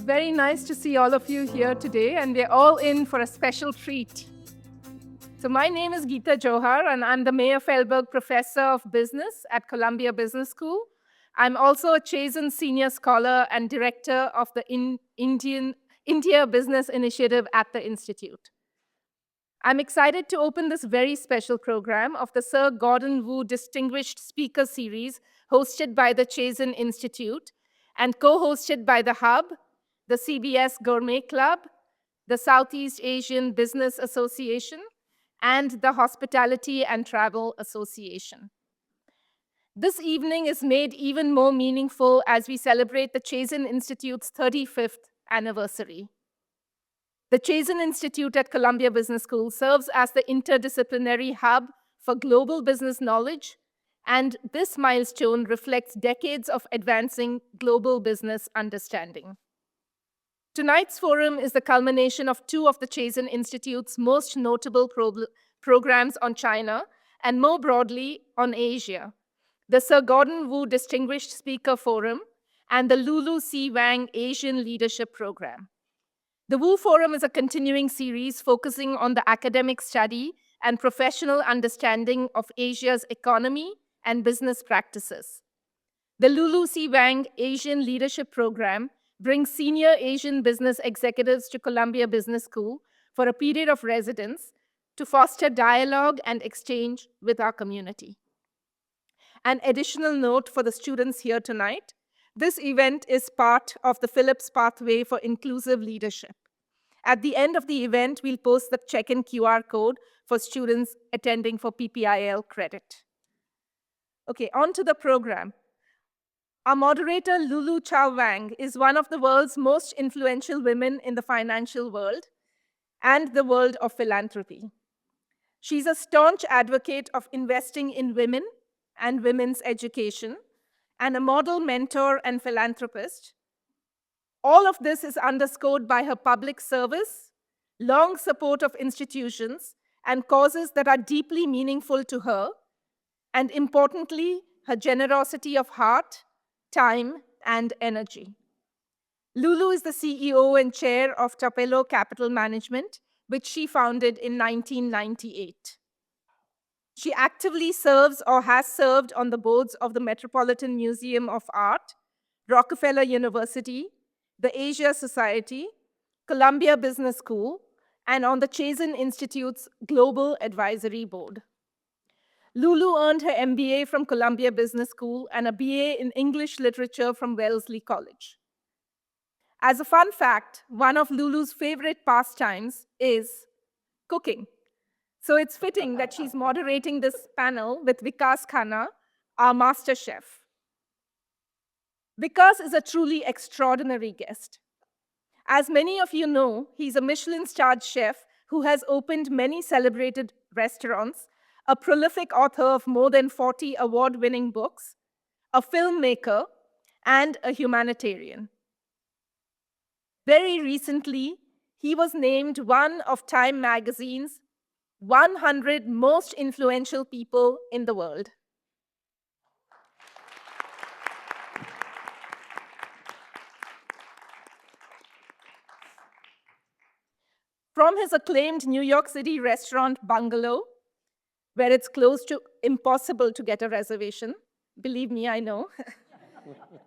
Very nice to see all of you here today, and we're all in for a special treat. So my name is Geeta Johar, and I'm the Mayer Feldberg Professor of Business at Columbia Business School. I'm also a Chazen Senior Scholar and Director of the India Business Initiative at the Institute. I'm excited to open this very special program of the Sir Gordon Wu Distinguished Speaker Series hosted by the Chazen Institute and co-hosted by the Hub, the CBS Gourmet Club, the Southeast Asian Business Association, and the Hospitality and Travel Association. This evening is made even more meaningful as we celebrate the Chazen Institute's 35th anniversary. The Chazen Institute at Columbia Business School serves as the interdisciplinary hub for global business knowledge, and this milestone reflects decades of advancing global business understanding. Tonight's forum is the culmination of two of the Chazen Institute's most notable programs on China and more broadly on Asia, the Sir Gordon Wu Distinguished Speaker Forum and the Lulu Chow Wang Asian Leadership Program. The Wu Forum is a continuing series focusing on the academic study and professional understanding of Asia's economy and business practices. The Lulu Chow Wang Asian Leadership Program brings senior Asian business executives to Columbia Business School for a period of residence to foster dialogue and exchange with our community. An additional note for the students here tonight: this event is part of the Phillips Pathway for Inclusive Leadership. At the end of the event, we'll post the check-in QR code for students attending for PPIL credit. Okay, on to the program. Our moderator, Lulu Chow Wang, is one of the world's most influential women in the financial world and the world of philanthropy. She's a staunch advocate of investing in women and women's education, and a model mentor and philanthropist. All of this is underscored by her public service, long support of institutions and causes that are deeply meaningful to her, and importantly, her generosity of heart, time, and energy. Lulu is the CEO and chair of Tupelo Capital Management, which she founded in 1998. She actively serves or has served on the boards of the Metropolitan Museum of Art, Rockefeller University, the Asia Society, Columbia Business School, and on the Chazen Institute's Global Advisory Board. Lulu earned her MBA from Columbia Business School and a BA in English Literature from Wellesley College. As a fun fact, one of Lulu's favorite pastimes is cooking. So it's fitting that she's moderating this panel with Vikas Khanna, our master chef. Vikas is a truly extraordinary guest. As many of you know, he's a Michelin-starred chef who has opened many celebrated restaurants, a prolific author of more than 40 award-winning books, a filmmaker, and a humanitarian. Very recently, he was named one of Time magazine's 100 most influential people in the world. From his acclaimed New York City restaurant, Bungalow, where it's close to impossible to get a reservation, believe me, I know,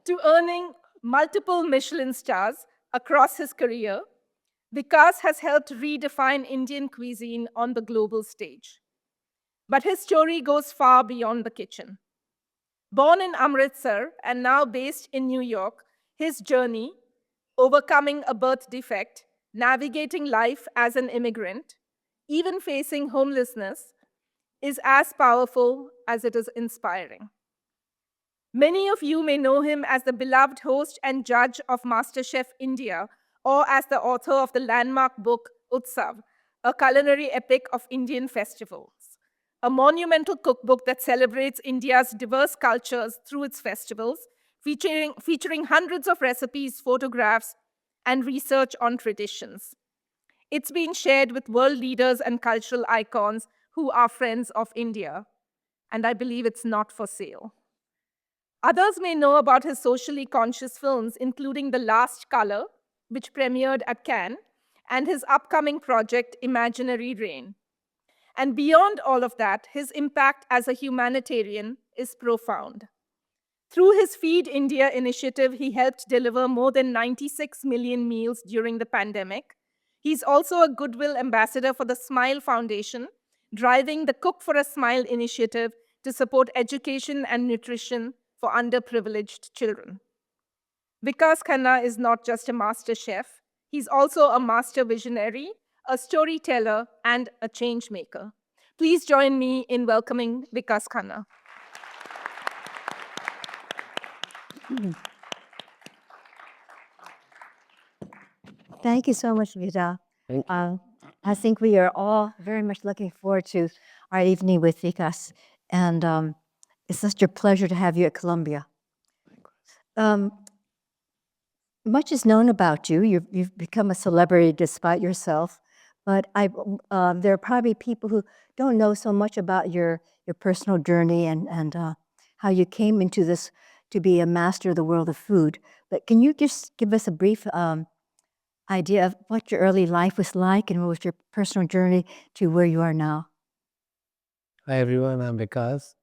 to earning multiple Michelin stars across his career, Vikas has helped redefine Indian cuisine on the global stage. But his story goes far beyond the kitchen. Born in Amritsar and now based in New York, his journey, overcoming a birth defect, navigating life as an immigrant, even facing homelessness, is as powerful as it is inspiring. Many of you may know him as the beloved host and judge of MasterChef India, or as the author of the landmark book Utsav, a culinary epic of Indian festivals, a monumental cookbook that celebrates India's diverse cultures through its festivals, featuring hundreds of recipes, photographs, and research on traditions. It's been shared with world leaders and cultural icons who are friends of India, and I believe it's not for sale. Others may know about his socially conscious films, including The Last Color, which premiered at Cannes, and his upcoming project, Imaginary Rain. And beyond all of that, his impact as a humanitarian is profound. Through his Feed India initiative, he helped deliver more than 96 million meals during the pandemic. He's also a goodwill ambassador for the Smile Foundation, driving the Cook for a Smile initiative to support education and nutrition for underprivileged children. Vikas Khanna is not just a master chef, he's also a master visionary, a storyteller, and a change maker. Please join me in welcoming Vikas Khanna. Thank you so much, Vida. I think we are all very much looking forward to our evening with Vikas, and it's such a pleasure to have you at Columbia. Much is known about you. You've become a celebrity despite yourself, but there are probably people who don't know so much about your personal journey and how you came into this to be a master of the world of food. But can you just give us a brief idea of what your early life was like and what was your personal journey to where you are now? Hi everyone, I'm Vikas.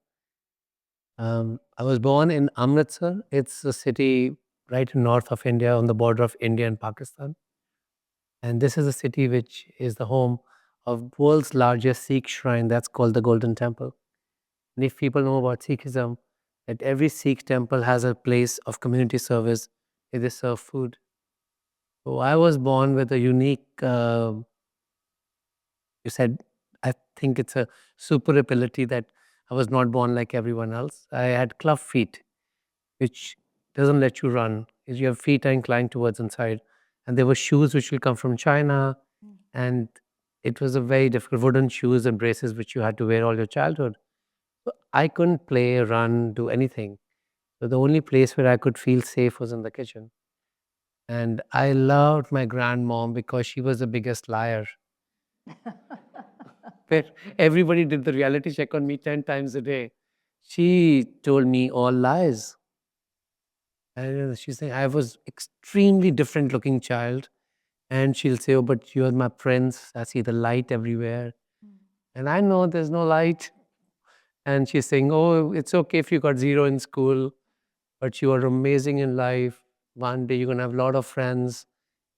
I was born in Amritsar. It's a city right north of India on the border of India and Pakistan. And this is a city which is the home of world's largest Sikh shrine that's called the Golden Temple. And if people know about Sikhism, that every Sikh temple has a place of community service where they serve food. So I was born with a unique, you said, I think it's a super ability that I was not born like everyone else. I had club feet, which doesn't let you run. Is your feet are inclined towards inside. And there were shoes which will come from China. And it was a very difficult wooden shoes and braces which you had to wear all your childhood. So I couldn't play, run, do anything. So the only place where I could feel safe was in the kitchen. And I loved my grandmom because she was the biggest liar. Where everybody did the reality check on me 10 times a day. She told me all lies. And she's saying I was extremely different looking child. And she'll say, oh, but you're my prince. I see the light everywhere. And I know there's no light. And she's saying, oh, it's okay if you got zero in school, but you are amazing in life. One day you're going to have a lot of friends.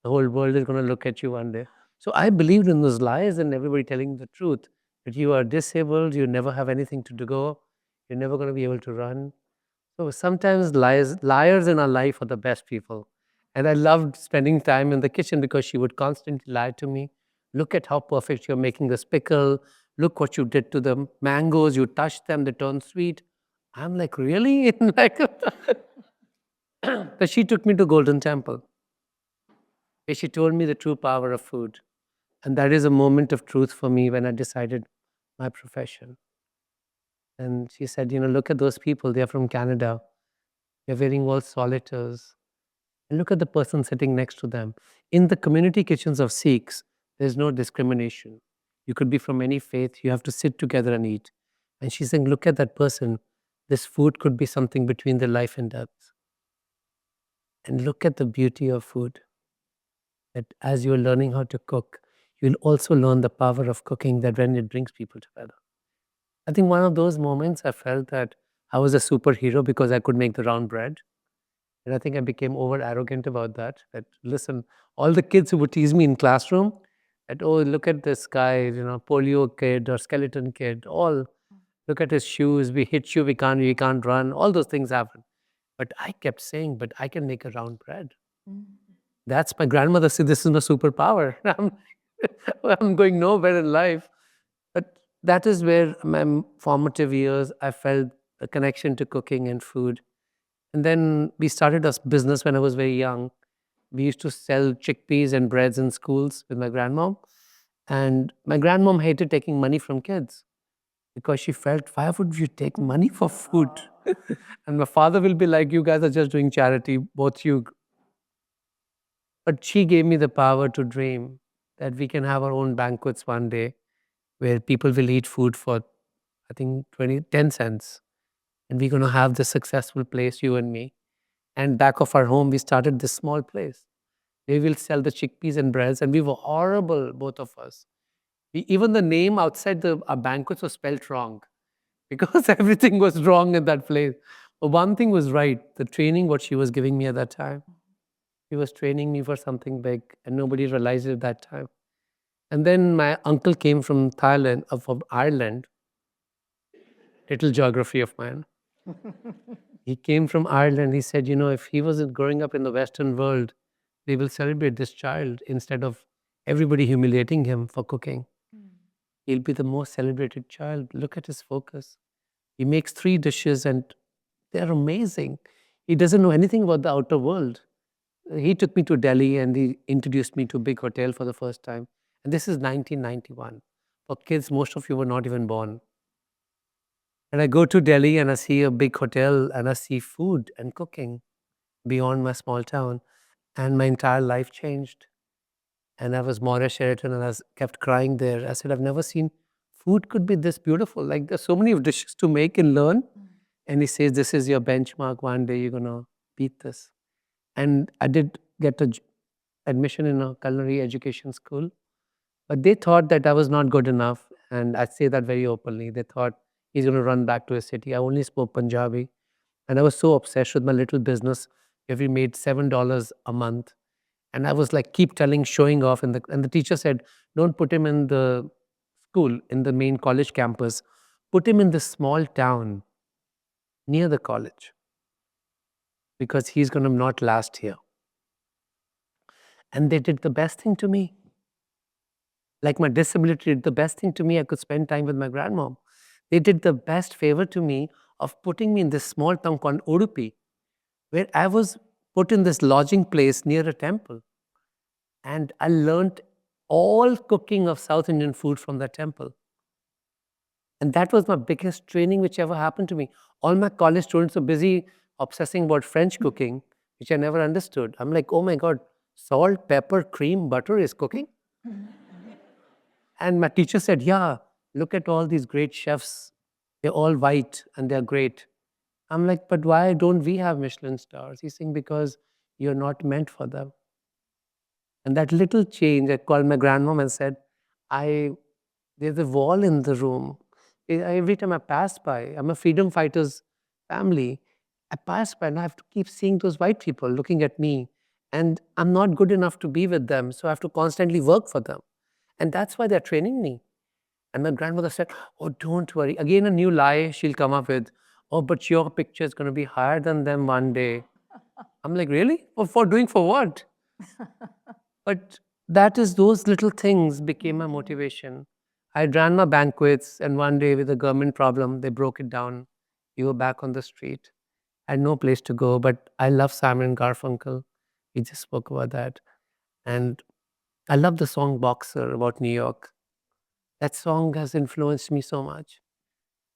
The whole world is going to look at you one day. So I believed in those lies and everybody telling the truth that you are disabled, you never have anything to go, you're never going to be able to run. So sometimes liars in our life are the best people. And I loved spending time in the kitchen because she would constantly lie to me. Look at how perfect you're making this pickle. Look what you did to the mangoes. You touched them, they turned sweet. I'm like, really? Like, but she took me to Golden Temple, where she told me the true power of food. And that is a moment of truth for me when I decided my profession. And she said, look at those people. They're from Canada. They're wearing all solitaires. And look at the person sitting next to them. In the community kitchens of Sikhs, there's no discrimination. You could be from any faith. You have to sit together and eat. And she's saying, look at that person. This food could be something between their life and death. And look at the beauty of food. That as you're learning how to cook, you'll also learn the power of cooking, that when it brings people together. I think one of those moments I felt that I was a superhero because I could make the round bread. And I think I became over arrogant about that. That listen, all the kids who would tease me in classroom, that oh, look at this guy, polio kid or skeleton kid, all look at his shoes, we hit you, we can't run, all those things happen. But I kept saying, but I can make a round bread. That's my grandmother said, this is my superpower. I'm going nowhere in life. But that is where my formative years, I felt a connection to cooking and food. And then we started a business when I was very young. We used to sell chickpeas and breads in schools with my grandmom. And my grandmom hated taking money from kids because she felt, why would you take money for food? And my father will be like, you guys are just doing charity, both you. But she gave me the power to dream that we can have our own banquets one day. where people will eat food for, I think, 10 cents. And we're going to have this successful place, you and me. And back of our home, we started this small place. They will sell the chickpeas and breads, and we were horrible, both of us. Even the name outside our banquets was spelled wrong because everything was wrong in that place. But one thing was right, the training, what she was giving me at that time. She was training me for something big, and nobody realized it at that time. And then my uncle came from Thailand, from Ireland, little geography of mine. He came from Ireland. He said, if he wasn't growing up in the Western world, they will celebrate this child instead of everybody humiliating him for cooking. He'll be the most celebrated child. Look at his focus. He makes 3 dishes and they're amazing. He doesn't know anything about the outer world. He took me to Delhi and he introduced me to a big hotel for the first time. And this is 1991. For kids, most of you were not even born. And I go to Delhi and I see a big hotel and I see food and cooking beyond my small town. And my entire life changed. And I was more at Sheraton and kept crying there. I said, I've never seen food could be this beautiful. Like there's so many dishes to make and learn. And he says, this is your benchmark. One day you're going to beat this. And I did get admission in a culinary education school. But they thought that I was not good enough. And I say that very openly. They thought he's going to run back to his city. I only spoke Punjabi. And I was so obsessed with my little business. We made $7 a month. And I was like, keep telling, showing off. And the teacher said, don't put him in the school, in the main college campus. Put him in this small town near the college because he's going to not last here. And they did the best thing to me. Like my disability did the best thing to me. I could spend time with my grandmom. They did the best favor to me of putting me in this small town called Udupi, where I was put in this lodging place near a temple. And I learned all cooking of South Indian food from that temple. And that was my biggest training which ever happened to me. All my college students were busy obsessing about French cooking, which I never understood. I'm like, oh my God, salt, pepper, cream, butter is cooking? And my teacher said, yeah, look at all these great chefs. They're all white and they're great. I'm like, but why don't we have Michelin stars? He's saying, because you're not meant for them. And that little change, I called my grandmom and said, there's a wall in the room. Every time I pass by, I'm a freedom fighter's family. I pass by and I have to keep seeing those white people looking at me. And I'm not good enough to be with them. So I have to constantly work for them. And that's why they're training me. And my grandmother said, oh, don't worry. Again, a new lie she'll come up with. Oh, but your picture is going to be higher than them one day. I'm like, really? For doing for what? But those little things became my motivation. I ran my banquets, and one day with a government problem, they broke it down. We were back on the street. I had no place to go, but I love Simon and Garfunkel. We just spoke about that. And I love the song Boxer about New York. That song has influenced me so much.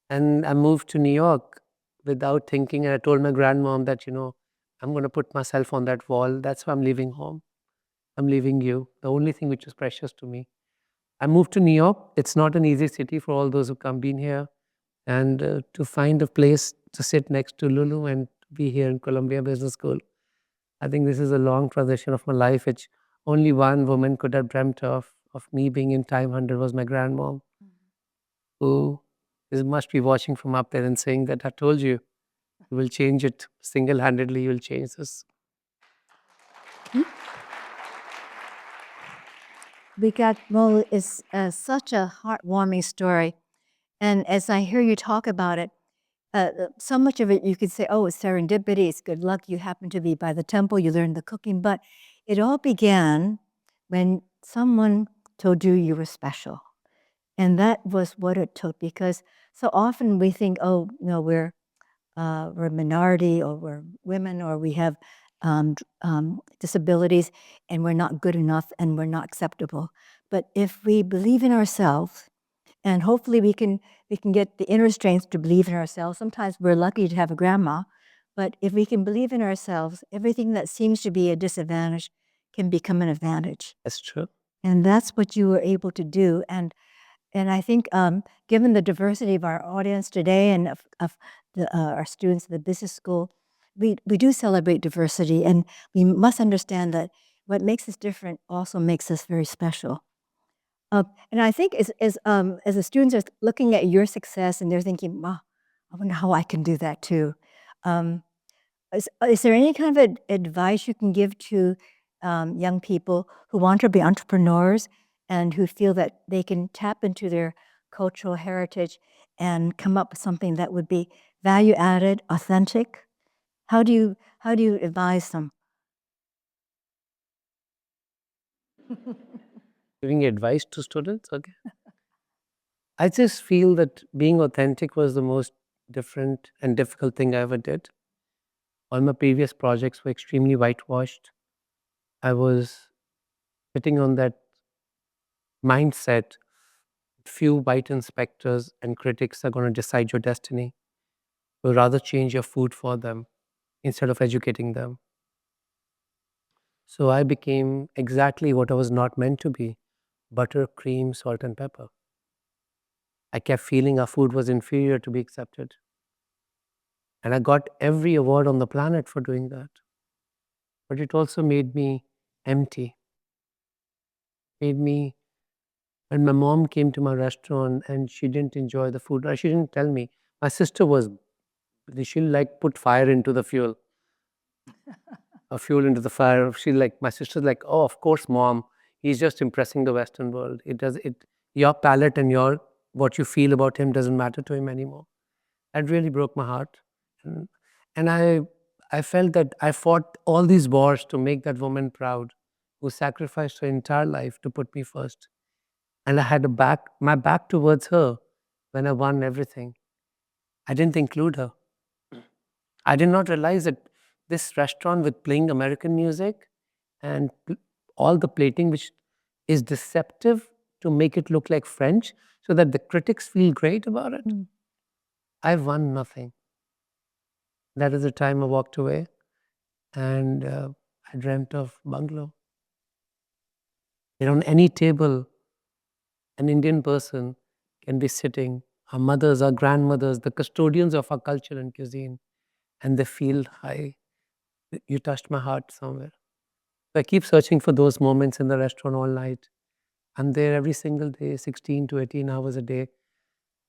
And I moved to New York without thinking. And I told my grandmom that, I'm going to put myself on that wall. That's why I'm leaving home. I'm leaving you, the only thing which is precious to me. I moved to New York. It's not an easy city for all those who come been here. And to find a place to sit next to Lulu and be here in Columbia Business School. I think this is a long transition of my life, which only one woman could have dreamt of me being in Time 100 was my grandmom, who must be watching from up there and saying that I told you, you will change it single-handedly, you will change this. Vikas, well, it's such a heartwarming story. And as I hear you talk about it, so much of it you could say, oh, it's serendipity, it's good luck, you happen to be by the temple, you learned the cooking. But it all began when someone told you you were special. And that was what it took, because so often we think, oh, we're a minority, or we're women, or we have disabilities, and we're not good enough, and we're not acceptable. But if we believe in ourselves, and hopefully we can get the inner strength to believe in ourselves. Sometimes we're lucky to have a grandma, but if we can believe in ourselves, everything that seems to be a disadvantage can become an advantage. That's true. And that's what you were able to do. And And I think, given the diversity of our audience today and of our students at the business school, we do celebrate diversity, and we must understand that what makes us different also makes us very special. And I think as the students are looking at your success and they're thinking, "Wow, I wonder how I can do that too." Um, is there any kind of advice you can give to young people who want to be entrepreneurs and who feel that they can tap into their cultural heritage and come up with something that would be value added, authentic? How do you advise them? Giving advice to students, okay? I just feel that being authentic was the most different and difficult thing I ever did. All my previous projects were extremely whitewashed. I was sitting on that mindset, few white inspectors and critics are going to decide your destiny. So rather change your food for them instead of educating them. So I became exactly what I was not meant to be: butter, cream, salt, and pepper. I kept feeling our food was inferior to be accepted. And I got every award on the planet for doing that. But it also made me empty, made me, when my mom came to my restaurant and she didn't enjoy the food, or she didn't tell me. My sister was, she like put fire into the fuel, a fuel into the fire. She like, my sister's like, oh, of course, mom, he's just impressing the Western world. It does it, your palate and what you feel about him doesn't matter to him anymore. That really broke my heart. And, and I felt that I fought all these wars to make that woman proud, who sacrificed her entire life to put me first. And I had my back towards her when I won everything. I didn't include her. I did not realize that this restaurant with playing American music and all the plating, which is deceptive to make it look like French, so that the critics feel great about it. I won nothing. That is the time I walked away, and I dreamt of Bungalow. On any table, an Indian person can be sitting, our mothers, our grandmothers, the custodians of our culture and cuisine, and they feel, hi, you touched my heart somewhere. So I keep searching for those moments in the restaurant all night. I'm there every single day, 16 to 18 hours a day.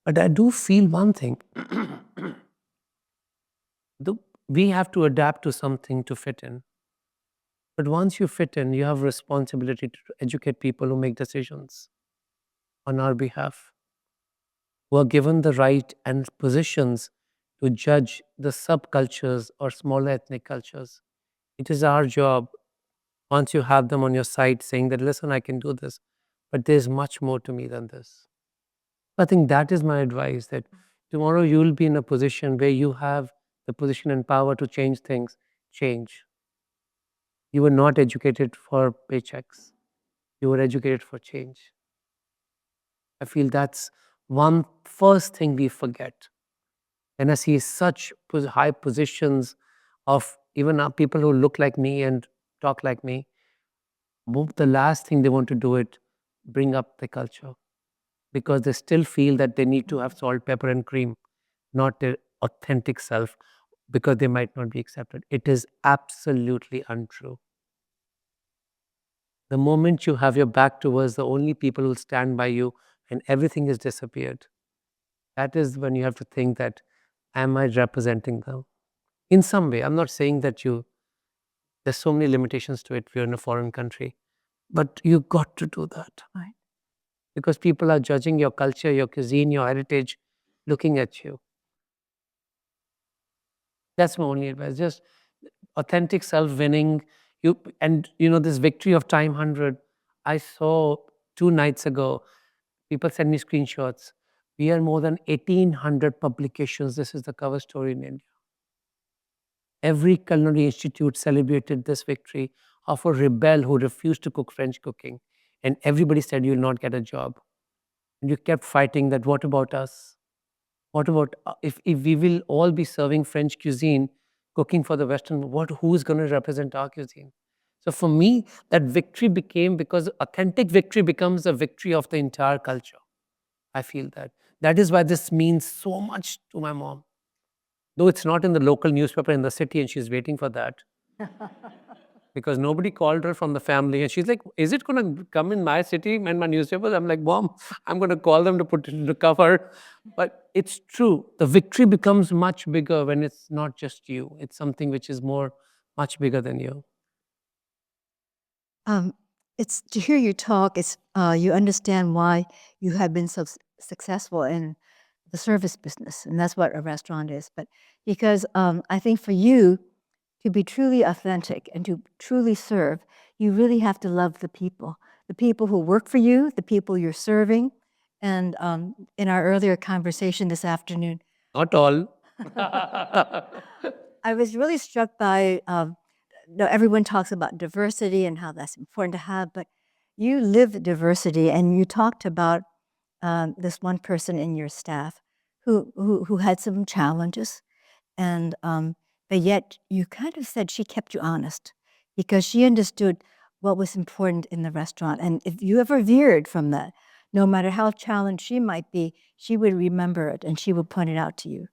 But I do feel one thing. the, we have to adapt to something to fit in. But once you fit in, you have responsibility to educate people who make decisions on our behalf, who are given the right and positions to judge the subcultures or smaller ethnic cultures. It is our job, once you have them on your side, saying that, listen, I can do this, but there's much more to me than this. I think that is my advice, that tomorrow you'll be in a position where you have the position and power to change things. Change. You were not educated for paychecks. You were educated for change. I feel that's one first thing we forget. And I see such high positions of even people who look like me and talk like me. The last thing they want to do it, bring up the culture, because they still feel that they need to have salt, pepper, and cream, not their authentic self, because they might not be accepted. It is absolutely untrue. The moment you have your back towards the only people who will stand by you and everything has disappeared, that is when you have to think that, am I representing them? In some way, I'm not saying that there's so many limitations to it. We're in a foreign country, but you got to do that. Right. Because people are judging your culture, your cuisine, your heritage, looking at you. That's my only advice. Just authentic self-winning. This victory of time 100. I saw 2 nights ago. People send me screenshots. We are more than 1,800 publications. This is the cover story in India. Every culinary institute celebrated this victory of a rebel who refused to cook French cooking. And everybody said, you'll not get a job. And you kept fighting that, what about us? What about if we will all be serving French cuisine, cooking for the Western, who's going to represent our cuisine? So for me, that victory became, because authentic victory becomes a victory of the entire culture. I feel that. That is why this means so much to my mom. Though it's not in the local newspaper in the city and she's waiting for that because nobody called her from the family. And she's like, is it going to come in my city and my newspapers? I'm like, Mom, I'm going to call them to put it in the cover. But it's true. The victory becomes much bigger when it's not just you. It's something which is much bigger than you. It's to hear you talk. It's you understand why you have been so successful in the service business, and that's what a restaurant is. But because I think for you to be truly authentic and to truly serve, you really have to love the people who work for you, the people you're serving. And in our earlier conversation this afternoon, Not all. I was really struck by, everyone talks about diversity and how that's important to have, but you live diversity, and you talked about this one person in your staff who had some challenges, and but yet you kind of said she kept you honest because she understood what was important in the restaurant, and if you ever veered from that, no matter how challenged she might be, she would remember it and she would point it out to you.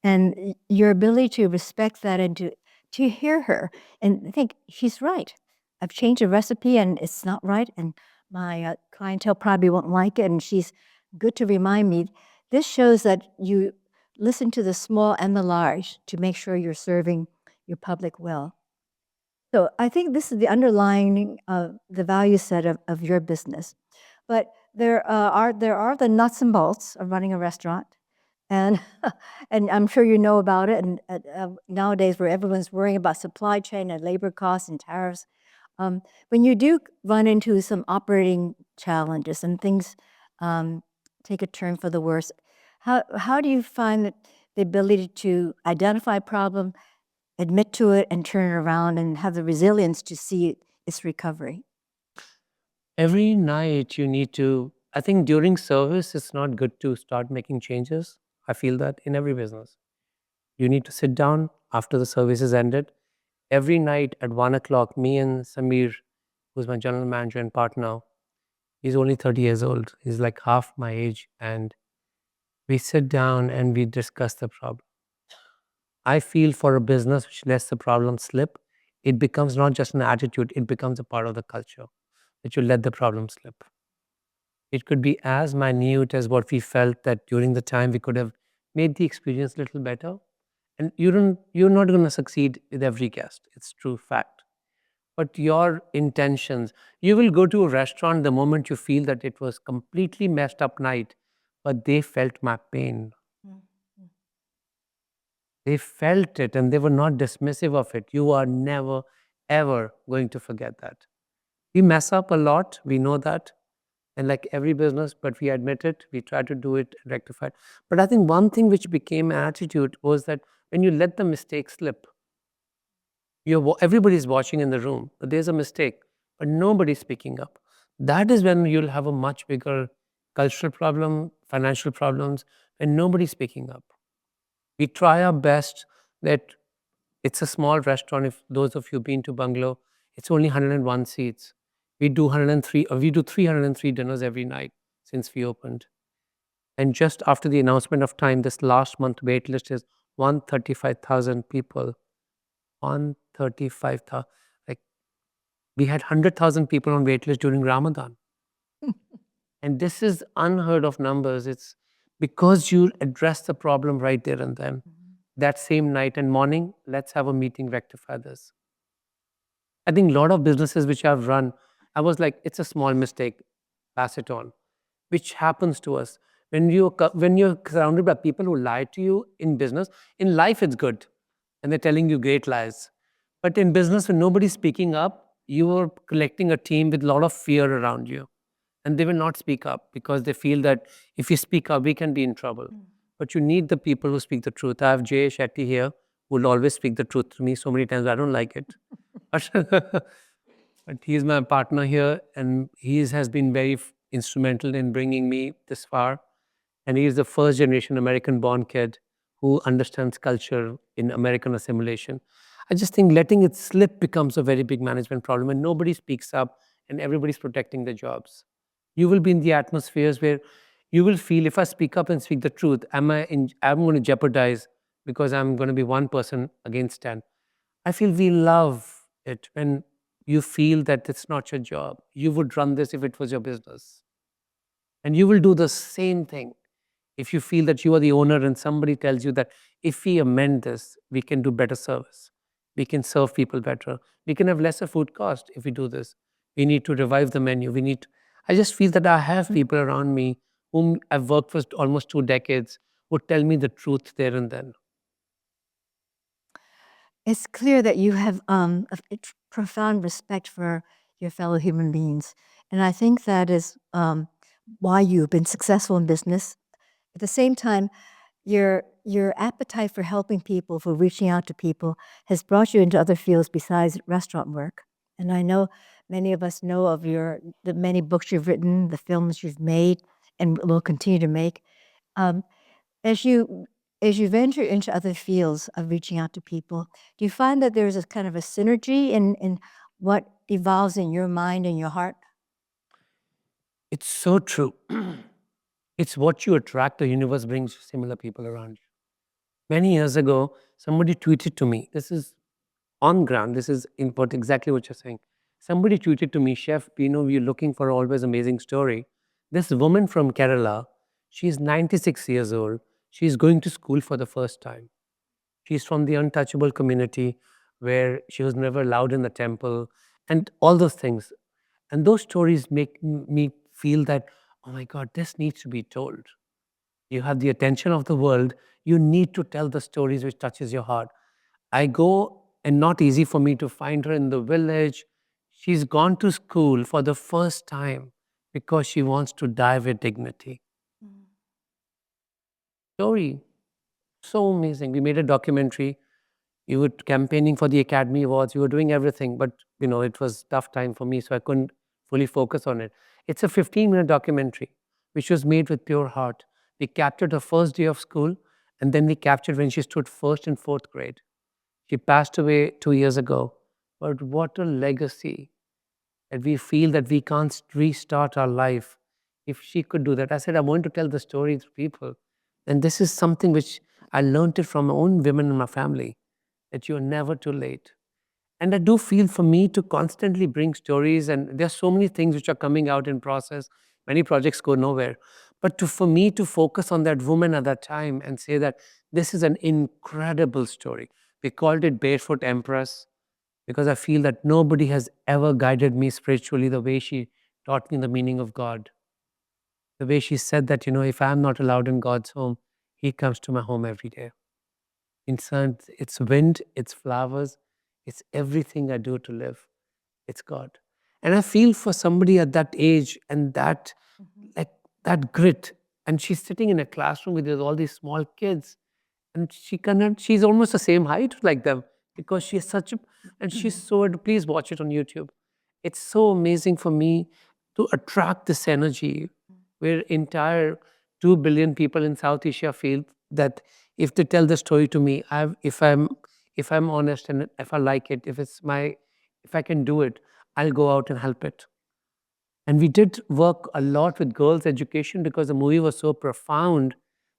And your ability to respect that and to hear her and think, she's right. I've changed a recipe and it's not right, and my clientele probably won't like it, and she's good to remind me. This shows that you listen to the small and the large to make sure you're serving your public well. So I think this is the underlying the value set of your business. But there are the nuts and bolts of running a restaurant, and and I'm sure you know about it. And nowadays, where everyone's worrying about supply chain and labor costs and tariffs, when you do run into some operating challenges and things take a turn for the worse, how do you find that the ability to identify a problem, admit to it, and turn it around, and have the resilience to see its recovery? Every night you need to, I think during service, it's not good to start making changes. I feel that in every business. You need to sit down after the service is ended. Every night at 1 o'clock, me and Samir, who's my general manager and partner, he's only 30 years old. He's like half my age. And we sit down and we discuss the problem. I feel for a business which lets the problem slip, it becomes not just an attitude, it becomes a part of the culture that you let the problem slip. It could be as minute as what we felt that during the time we could have made the experience a little better. And you're not going to succeed with every guest. It's true fact. But your intentions, you will go to a restaurant the moment you feel that it was completely messed up night, but they felt my pain. They felt it and they were not dismissive of it. You are never, ever going to forget that. We mess up a lot, we know that. And like every business, but we admit it, we try to do it, rectify it. But I think one thing which became an attitude was that when you let the mistake slip, everybody's watching in the room, but there's a mistake, but nobody's speaking up. That is when you'll have a much bigger cultural problem, financial problems, and nobody's speaking up. We try our best that it's a small restaurant. If those of you been to Bungalow, it's only 101 seats. We do 103, or we do 303 dinners every night since we opened. And just after the announcement of time, this last month wait list is 135,000 people. 135,000. Like we had 100,000 people on wait list during Ramadan. And this is unheard of numbers. It's because you address the problem right there and then. That same night and morning, let's have a meeting, rectify this. I think a lot of businesses which I've run, I was like, it's a small mistake, pass it on, which happens to us. When you're surrounded by people who lie to you in business, in life it's good, and they're telling you great lies. But in business, when nobody's speaking up, you are collecting a team with a lot of fear around you. And they will not speak up because they feel that if you speak up, we can be in trouble. But you need the people who speak the truth. I have Jay Shetty here, who will always speak the truth to me so many times. I don't like it. But he's my partner here, and he has been very instrumental in bringing me this far. And he is the first generation American born kid who understands culture in American assimilation. I just think letting it slip becomes a very big management problem, and nobody speaks up and everybody's protecting their jobs. You will be in the atmospheres where You will feel if I speak up and speak the truth, I'm going to jeopardize because I'm going to be one person against 10. I feel we love it when you feel that it's not your job. You would run this if it was your business. And you will do the same thing if you feel that you are the owner and somebody tells you that if we amend this, we can do better service. We can serve people better. We can have lesser food cost if we do this. We need to revive the menu. I just feel that I have people around me whom I've worked for almost 2 decades would tell me the truth there and then. It's clear that you have profound respect for your fellow human beings. And I think that is why you've been successful in business. At the same time, your appetite for helping people, for reaching out to people, has brought you into other fields besides restaurant work. And I know many of us know of the many books you've written, the films you've made, and will continue to make. Um, as you venture into other fields of reaching out to people, do you find that there's a kind of a synergy in what evolves in your mind and your heart? It's so true. It's what you attract, the universe brings similar people around you. Many years ago, somebody tweeted to me, this is on ground, this is input, exactly what you're saying. Somebody tweeted to me, Chef, we're looking for always amazing story. This woman from Kerala, she's 96 years old. She's going to school for the first time. She's from the untouchable community where she was never allowed in the temple and all those things. And those stories make me feel that, oh my God, this needs to be told. You have the attention of the world. You need to tell the stories which touches your heart. I go, and not easy for me to find her in the village. She's gone to school for the first time because she wants to die with dignity. Story, so amazing. We made a documentary. You were campaigning for the Academy Awards. You were doing everything, but it was tough time for me, so I couldn't fully focus on it. It's a 15-minute documentary, which was made with pure heart. We captured her first day of school, and then we captured when she stood first in fourth grade. She passed away 2 years ago, but what a legacy that we feel that we can't restart our life. If she could do that, I said, I want to tell the story to people. And this is something which I learned it from my own women in my family, that you're never too late. And I do feel for me to constantly bring stories, and there's so many things which are coming out in process. Many projects go nowhere. But for me to focus on that woman at that time and say that this is an incredible story. We called it Barefoot Empress because I feel that nobody has ever guided me spiritually the way she taught me the meaning of God. The way she said that, if I'm not allowed in God's home, He comes to my home every day. It's wind, it's flowers, it's everything I do to live. It's God. And I feel for somebody at that age and that like that grit. And she's sitting in a classroom with all these small kids. And she's almost the same height like them because she is such a, and she's so, please watch it on YouTube. It's so amazing for me to attract this energy where entire 2 billion people in South Asia feel that if they tell the story to me, if I'm honest and if I like it, if I can do it, I'll go out and help it. And we did work a lot with girls' education because the movie was so profound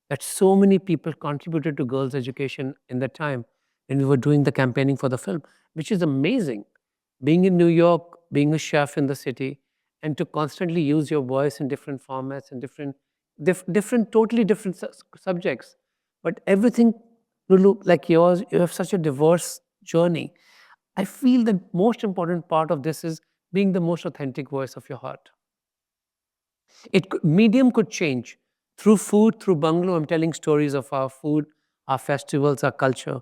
that so many people contributed to girls' education in that time. And we were doing the campaigning for the film, which is amazing. Being in New York, being a chef in the city, and to constantly use your voice in different formats and different, totally different subjects. But everything, Lulu, like yours, you have such a diverse journey. I feel the most important part of this is being the most authentic voice of your heart. Medium could change. Through food, through Bungalow, I'm telling stories of our food, our festivals, our culture.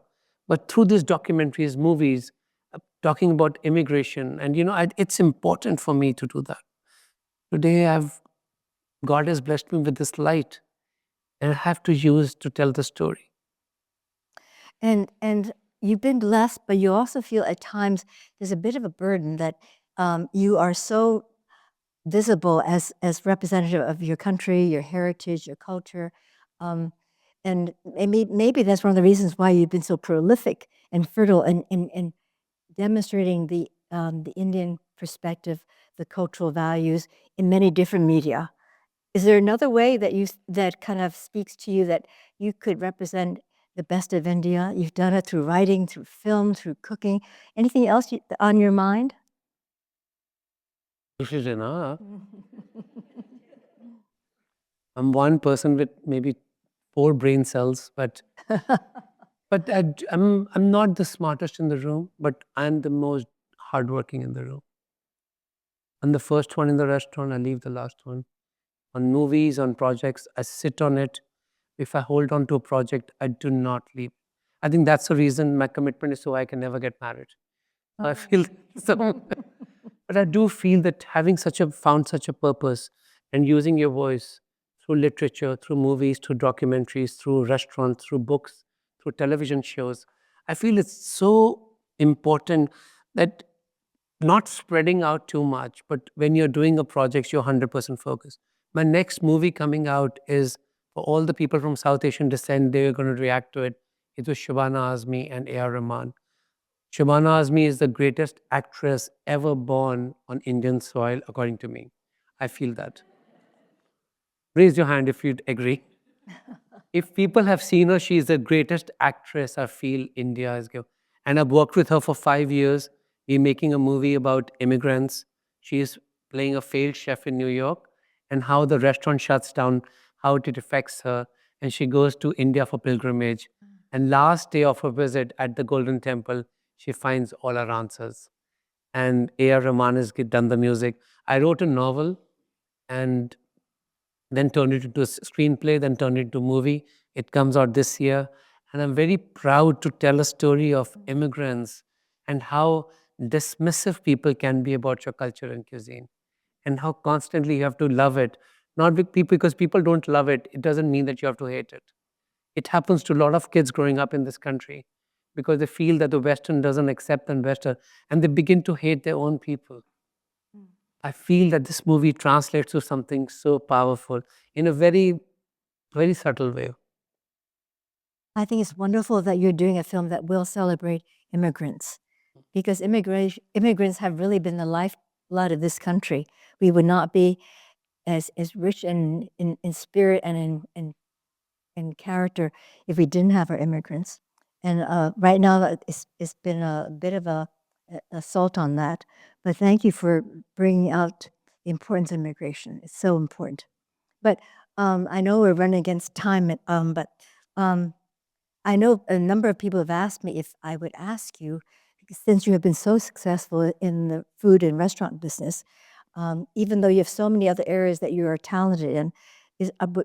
But through these documentaries, movies, talking about immigration, and it's important for me to do that. Today, God has blessed me with this light, and I have to use to tell the story. And you've been blessed, but you also feel at times there's a bit of a burden that you are so visible as representative of your country, your heritage, your culture. And maybe that's one of the reasons why you've been so prolific and fertile in demonstrating the Indian perspective, the cultural values in many different media. Is there another way that that kind of speaks to you that you could represent the best of India? You've done it through writing, through film, through cooking. Anything else on your mind? This is enough. I'm one person with maybe 4 brain cells, but I'm not the smartest in the room, but I'm the most hardworking in the room. I'm the first one in the restaurant. I leave the last one. On movies, on projects, I sit on it. If I hold on to a project, I do not leave. I think that's the reason my commitment is so I can never get married. I feel so, but I do feel that having found such a purpose and using your voice through literature, through movies, through documentaries, through restaurants, through books, through television shows, I feel it's so important that not spreading out too much, but when you're doing a project, you're 100% focused. My next movie coming out is for all the people from South Asian descent, they're going to react to it. It was Shabana Azmi and A.R. Rahman. Shabana Azmi is the greatest actress ever born on Indian soil, according to me. I feel that. Raise your hand if you'd agree. If people have seen her, she is the greatest actress I feel India has given. And I've worked with her for 5 years. We're making a movie about immigrants. She is playing a failed chef in New York and how the restaurant shuts down, how it affects her. And she goes to India for pilgrimage. And last day of her visit at the Golden Temple, she finds all her answers. And A.R. Rahman has done the music. I wrote a novel and then turned it into a screenplay, then turned it into a movie. It comes out this year. And I'm very proud to tell a story of immigrants and how dismissive people can be about your culture and cuisine, and how constantly you have to love it. Not because people don't love it, it doesn't mean that you have to hate it. It happens to a lot of kids growing up in this country because they feel that the Western doesn't accept them Western, and they begin to hate their own people. I feel that this movie translates to something so powerful in a very, very subtle way. I think it's wonderful that you're doing a film that will celebrate immigrants, because immigrants have really been the lifeblood of this country. We would not be as rich in spirit and in character if we didn't have our immigrants. And right now, it's been a bit of a assault on that. But thank you for bringing out the importance of immigration. It's so important. But I know we're running against time, but I know a number of people have asked me if I would ask you, since you have been so successful in the food and restaurant business, even though you have so many other areas that you are talented in,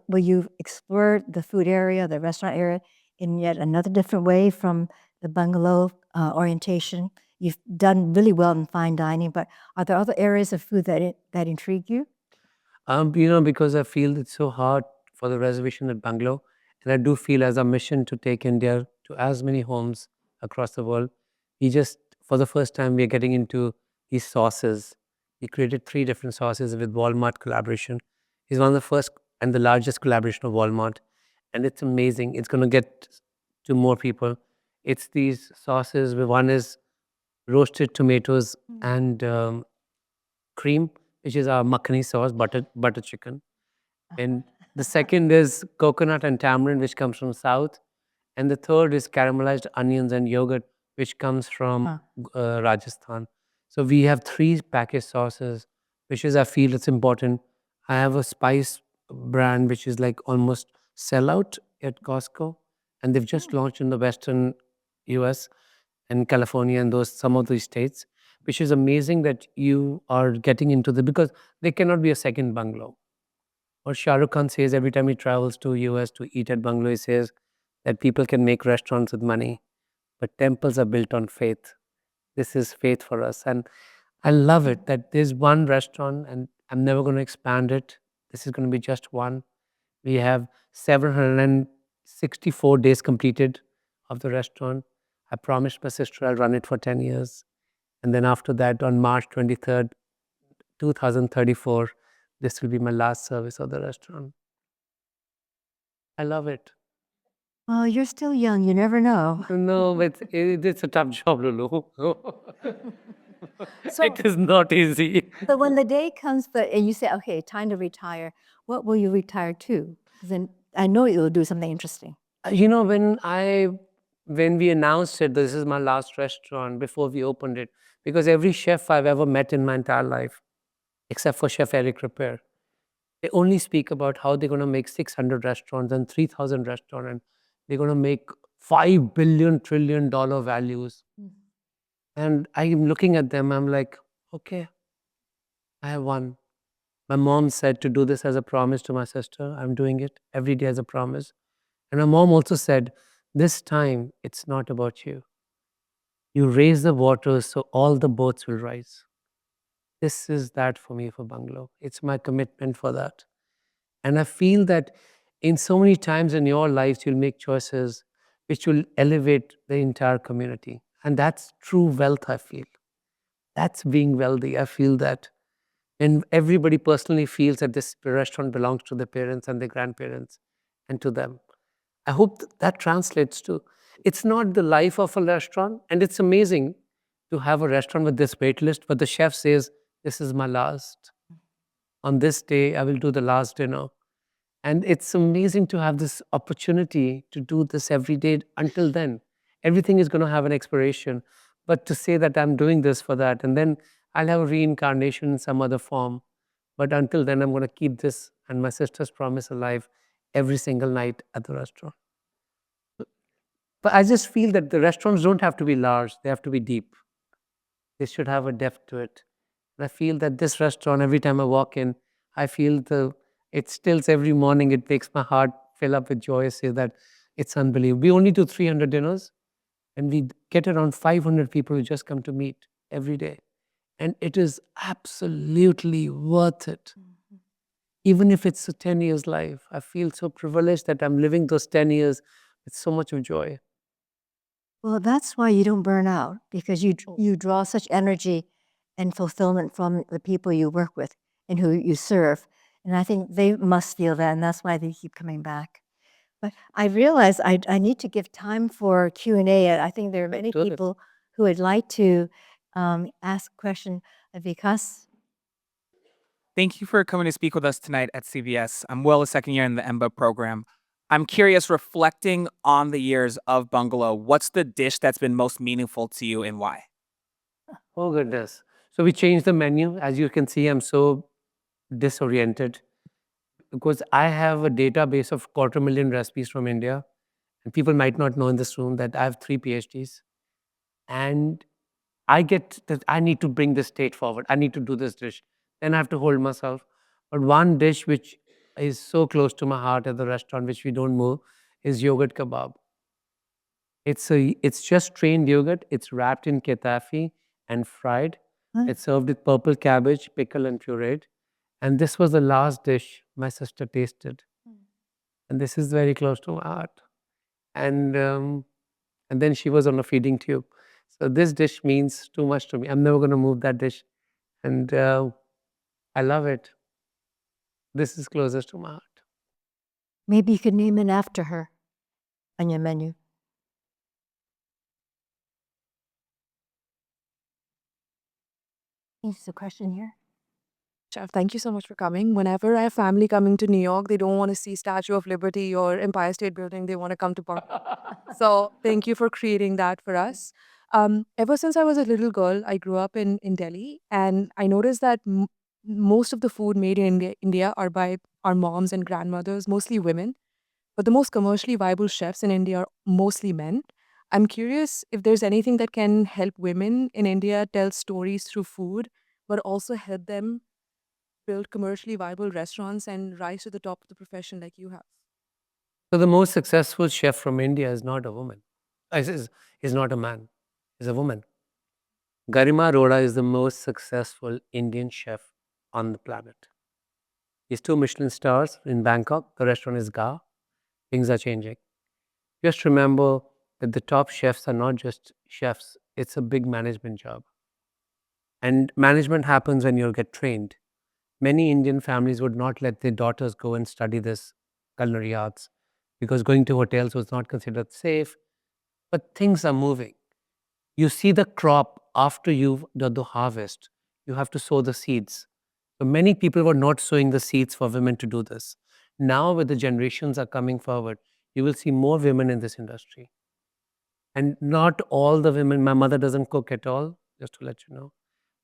will you explore the food area, the restaurant area, in yet another different way from the bungalow orientation? You've done really well in fine dining, but are there other areas of food that intrigue you? Because I feel it's so hard for the reservation at Bungalow, and I do feel as a mission to take India to as many homes across the world. For the first time, we are getting into these sauces. We created 3 different sauces with Walmart collaboration. It's one of the first and the largest collaboration of Walmart, and it's amazing. It's going to get to more people. It's these sauces. One is roasted tomatoes and cream, which is our makhani sauce, butter chicken. And the second is coconut and tamarind, which comes from South. And the third is caramelized onions and yogurt, which comes from Rajasthan. So we have 3 packaged sauces, which is, I feel it's important. I have a spice brand, which is like almost sellout at Costco. And they've just launched in the Western US and California and some of these states, which is amazing that you are getting into because there cannot be a second bungalow. Or Shah Rukh Khan says every time he travels to US to eat at bungalow, he says that people can make restaurants with money, but temples are built on faith. This is faith for us. And I love it that there's one restaurant and I'm never going to expand it. This is going to be just one. We have 764 days completed of the restaurant. I promised my sister I'll run it for 10 years. And then after that, on March 23rd, 2034, this will be my last service of the restaurant. I love it. Well, you're still young. You never know. No, but it's a tough job, Lulu. So, It is not easy. but when the day comes, and you say, okay, time to retire, what will you retire to? 'Cause then I know you'll do something interesting. You know, when we announced it, this is my last restaurant before we opened it, because every chef I've ever met in my entire life, except for Chef Eric Ripper, they only speak about how they're going to make 600 restaurants and 3,000 restaurants, and they're going to make $5 billion trillion values. And I'm looking at them, I'm like, okay, I have one. My mom said to do this as a promise to my sister. I'm doing it every day as a promise. And my mom also said, this time it's not about you. You raise the waters so all the boats will rise. This is that for me for Bungalow. It's my commitment for that. And I feel that in so many times in your lives, you'll make choices which will elevate the entire community. And that's true wealth, I feel. That's being wealthy. I feel that. And everybody personally feels that this restaurant belongs to their parents and their grandparents and to them. I hope that translates to, it's not the life of a restaurant. And it's amazing to have a restaurant with this wait list, but the chef says, this is my last. On this day, I will do the last dinner. And it's amazing to have this opportunity to do this every day until then. Everything is going to have an expiration. But to say that I'm doing this for that, and then I'll have a reincarnation in some other form. But until then, I'm going to keep this and my sister's promise alive every single night at the restaurant. But I just feel that the restaurants don't have to be large, they have to be deep. They should have a depth to it. And I feel that this restaurant, every time I walk in, I feel it stills every morning. It makes my heart fill up with joy. Say that it's unbelievable. We only do 300 dinners, and we get around 500 people who just come to meet every day. And it is absolutely worth it. Even if it's a 10 years life, I feel so privileged that I'm living those 10 years with so much of joy. Well, that's why you don't burn out, because you draw such energy and fulfillment from the people you work with and who you serve. And I think they must feel that, and that's why they keep coming back. But I realize I need to give time for Q&A. I think there are many do it. people who would like to ask a question of Vikas. Thank you for coming to speak with us tonight at CBS. I'm Will, a second year in the MBA program. I'm curious, reflecting on the years of Bungalow, what's the dish that's been most meaningful to you and why? Oh, goodness. So we changed the menu. As you can see, I'm so disoriented because I have a database of 250,000 recipes from India. And people might not know in this room that I have 3 PhDs. And I get that I need to bring this state forward. I need to do this dish. Then I have to hold myself. But one dish which is so close to my heart at the restaurant, which we don't move, is yogurt kebab. It's just strained yogurt. It's wrapped in ketafi and fried. It's served with purple cabbage, pickle, and pureed. And this was the last dish my sister tasted. And this is very close to my heart. And then she was on a feeding tube. So this dish means too much to me. I'm never going to move that dish. And I love it. This is closest to my heart. Maybe you could name it after her on your menu. There's a question here. Chef, thank you so much for coming. Whenever I have family coming to New York, they don't want to see Statue of Liberty or Empire State Building. They want to come to Bungalow. So thank you for creating that for us. Ever since I was a little girl, I grew up in Delhi, and I noticed that most of the food made in India are by our moms and grandmothers, mostly women. But the most commercially viable chefs in India are mostly men. I'm curious if there's anything that can help women in India tell stories through food, but also help them build commercially viable restaurants and rise to the top of the profession like you have. So the most successful chef from India is not a woman. Is not a man. Is a woman. Garima Arora is the most successful Indian chef on the planet. He's 2 Michelin stars in Bangkok. The restaurant is Ga. Things are changing. Just remember that the top chefs are not just chefs. It's a big management job. And management happens when you get trained. Many Indian families would not let their daughters go and study this culinary arts because going to hotels was not considered safe. But things are moving. You see the crop after you've done the harvest, you have to sow the seeds. So many people were not sowing the seeds for women to do this. Now, with the generations are coming forward, you will see more women in this industry. And not all the women, my mother doesn't cook at all, just to let you know.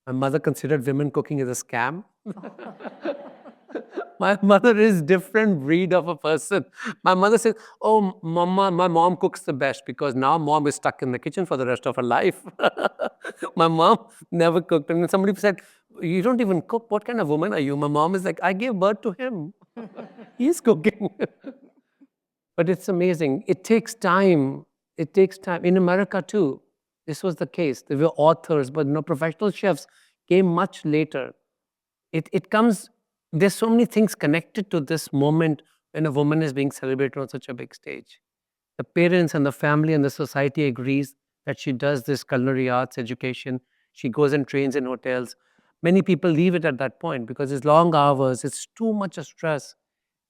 My mother considered women cooking as a scam. My mother is different breed of a person. My mother says, "Oh, mama, my mom cooks the best because now mom is stuck in the kitchen for the rest of her life." My mom never cooked. And somebody said, "You don't even cook. What kind of woman are you?" My mom is like, "I gave birth to him. He's cooking." But it's amazing. It takes time. It takes time. In America too, this was the case. There were authors, but professional chefs came much later. It comes, there's so many things connected to this moment when a woman is being celebrated on such a big stage. The parents and the family and the society agrees that she does this culinary arts education. She goes and trains in hotels. Many people leave it at that point because it's long hours, it's too much a stress.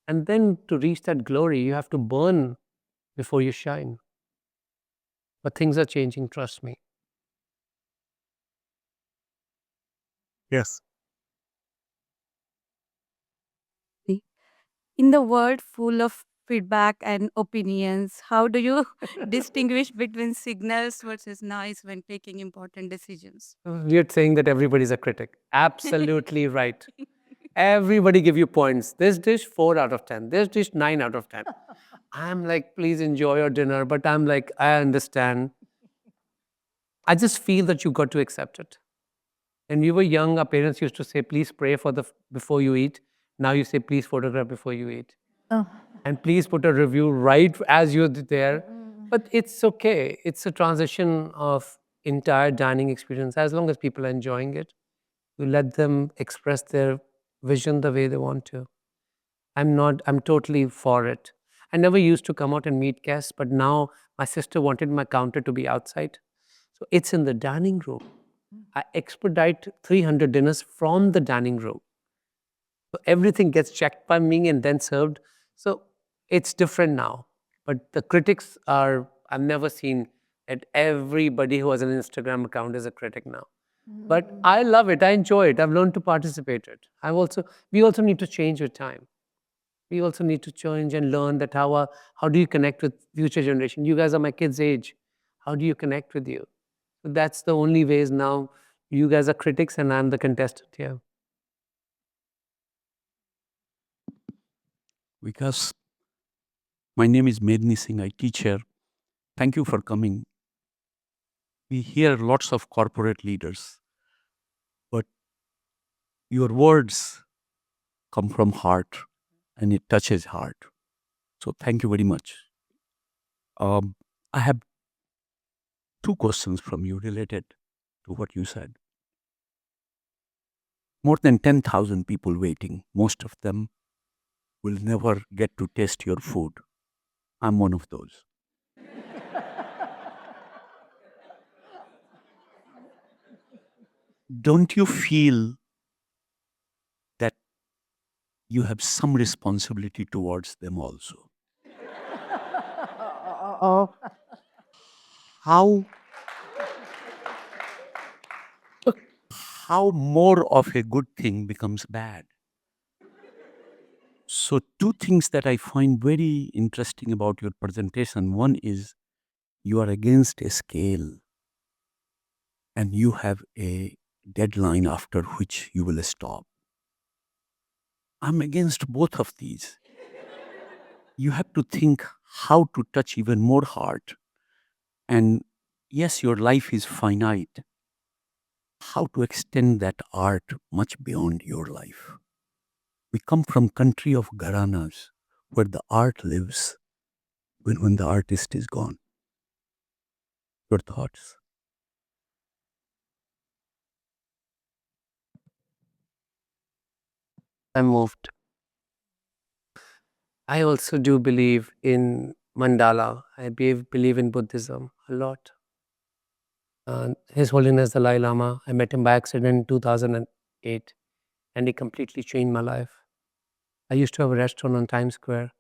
And then to reach that glory, you have to burn before you shine. But things are changing, trust me. Yes. In the world full of feedback and opinions, how do you distinguish between signals versus noise when taking important decisions? You're saying that everybody's a critic. Absolutely right. Everybody give you points. This dish, 4 out of 10. This dish, 9 out of 10. I'm like, please enjoy your dinner. But I'm like, I understand. I just feel that you got to accept it. When we were young, our parents used to say, please pray for before you eat. Now you say, please photograph before you eat. Oh. And please put a review right as you're there. But it's okay. It's a transition of entire dining experience. As long as people are enjoying it, you let them express their vision the way they want to. I'm totally for it. I never used to come out and meet guests, but now my sister wanted my counter to be outside. So it's in the dining room. I expedite 300 dinners from the dining room. So everything gets checked by me and then served. So it's different now. But the critics are, I've never seen that everybody who has an Instagram account is a critic now. But I love it. I enjoy it. I've learned to participate it. We also need to change with time. We also need to change and learn that how do you connect with future generation? You guys are my kids' age. How do you connect with you? So that's the only ways now. You guys are critics and I'm the contestant here. Vikas, my name is Medni Singh. I teach here. Thank you for coming. We hear lots of corporate leaders, but your words come from heart and it touches heart. So thank you very much. I have 2 questions from you related to what you said. More than 10,000 people waiting. Most of them will never get to taste your food. I'm one of those. Don't you feel that you have some responsibility towards them also? Oh. How more of a good thing becomes bad? So 2 things that I find very interesting about your presentation. One is you are against a scale and you have a deadline after which you will stop. I'm against both of these. You have to think how to touch even more heart. And yes, your life is finite. How to extend that art much beyond your life. We come from country of gharanas where the art lives when the artist is gone. Your thoughts? I'm moved. I also do believe in mandala. I believe in Buddhism a lot. His Holiness the Dalai Lama, I met him by accident in 2008 and he completely changed my life. I used to have a restaurant on Times Square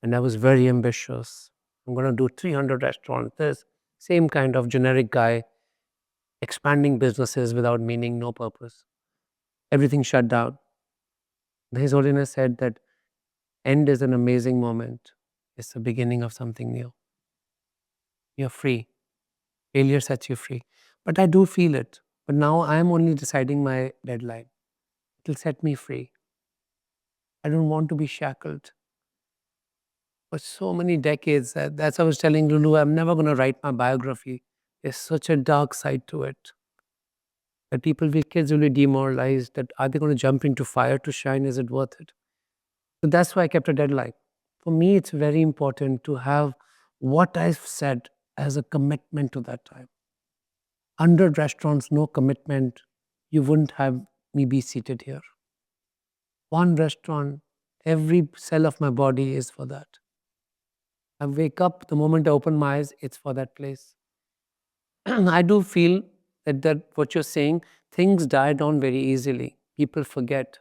and I was very ambitious. I'm going to do 300 restaurants. This same kind of generic guy. expanding businesses without meaning, no purpose. Everything shut down. His Holiness said that end is an amazing moment. It's the beginning of something new. You're free. Failure sets you free. But I do feel it. But now I'm only deciding my deadline. It'll set me free. I don't want to be shackled for so many decades. That's what I was telling Lulu. I'm never going to write my biography. There's such a dark side to it. That kids will be demoralized. That are they going to jump into fire to shine? Is it worth it? So that's why I kept a deadline. For me, it's very important to have what I've said as a commitment to that time. 100 restaurants, no commitment, you wouldn't have me be seated here. One restaurant, every cell of my body is for that. I wake up, the moment I open my eyes, it's for that place. I do feel that what you're saying, things die down very easily. People forget.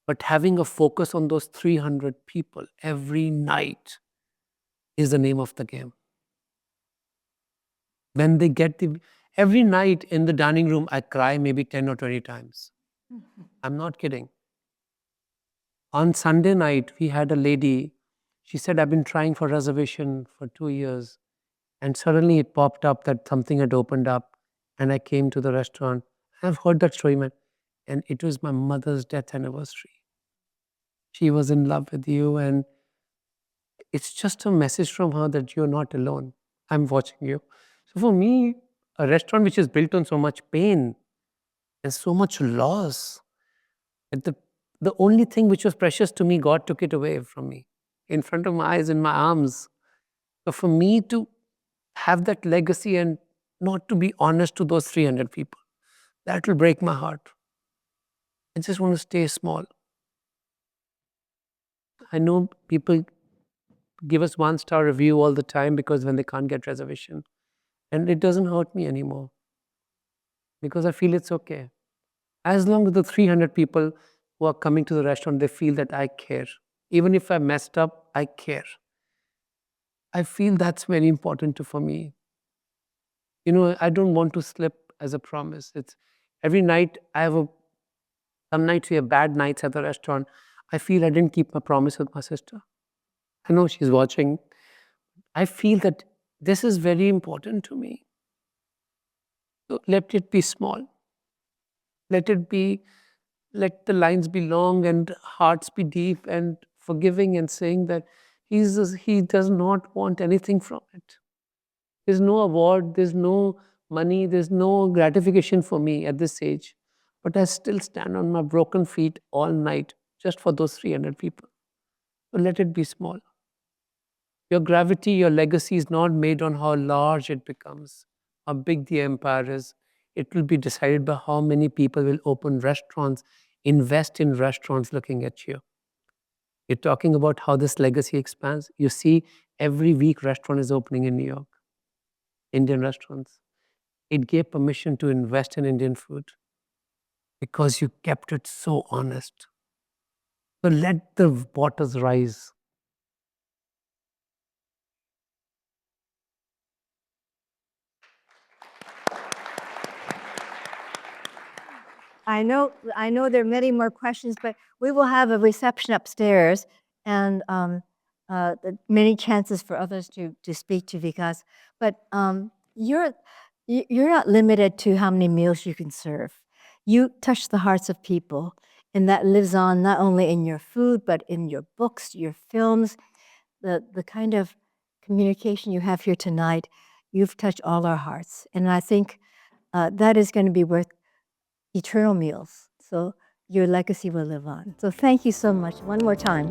But having a focus on those 300 people every night is the name of the game. When they get every night in the dining room, I cry maybe 10 or 20 times. I'm not kidding. On Sunday night, we had a lady, she said, I've been trying for reservation for 2 years. And suddenly it popped up that something had opened up and I came to the restaurant. I've heard that story, man. And it was my mother's death anniversary. She was in love with you, and it's just a message from her that you're not alone. I'm watching you. So for me, a restaurant which is built on so much pain and so much loss, that the only thing which was precious to me, God took it away from me in front of my eyes, in my arms. So for me to have that legacy and not to be honest to those 300 people, that will break my heart. I just want to stay small. I know people give us 1-star review all the time because when they can't get reservation. And it doesn't hurt me anymore because I feel it's okay. As long as the 300 people who are coming to the restaurant, they feel that I care. Even if I messed up, I care. I feel that's very important for me. You know, I don't want to slip as a promise. It's every night some nights we have bad nights at the restaurant. I feel I didn't keep my promise with my sister. I know she's watching. I feel that this is very important to me. So let it be small. Let the lines be long and hearts be deep and forgiving and saying that he does not want anything from it. There's no award, there's no money, there's no gratification for me at this age. But I still stand on my broken feet all night just for those 300 people. So let it be small. Your gravity, your legacy is not made on how large it becomes, how big the empire is. It will be decided by how many people will open restaurants, invest in restaurants looking at you. You're talking about how this legacy expands. You see, every week restaurant is opening in New York, Indian restaurants. It gave permission to invest in Indian food because you kept it so honest. So let the waters rise. I know there are many more questions, but we will have a reception upstairs and many chances for others to speak to Vikas. But you're not limited to how many meals you can serve. You touch the hearts of people, and that lives on not only in your food, but in your books, your films, the kind of communication you have here tonight. You've touched all our hearts, and I think that is going to be worth eternal meals. So your legacy will live on. So thank you so much. One more time.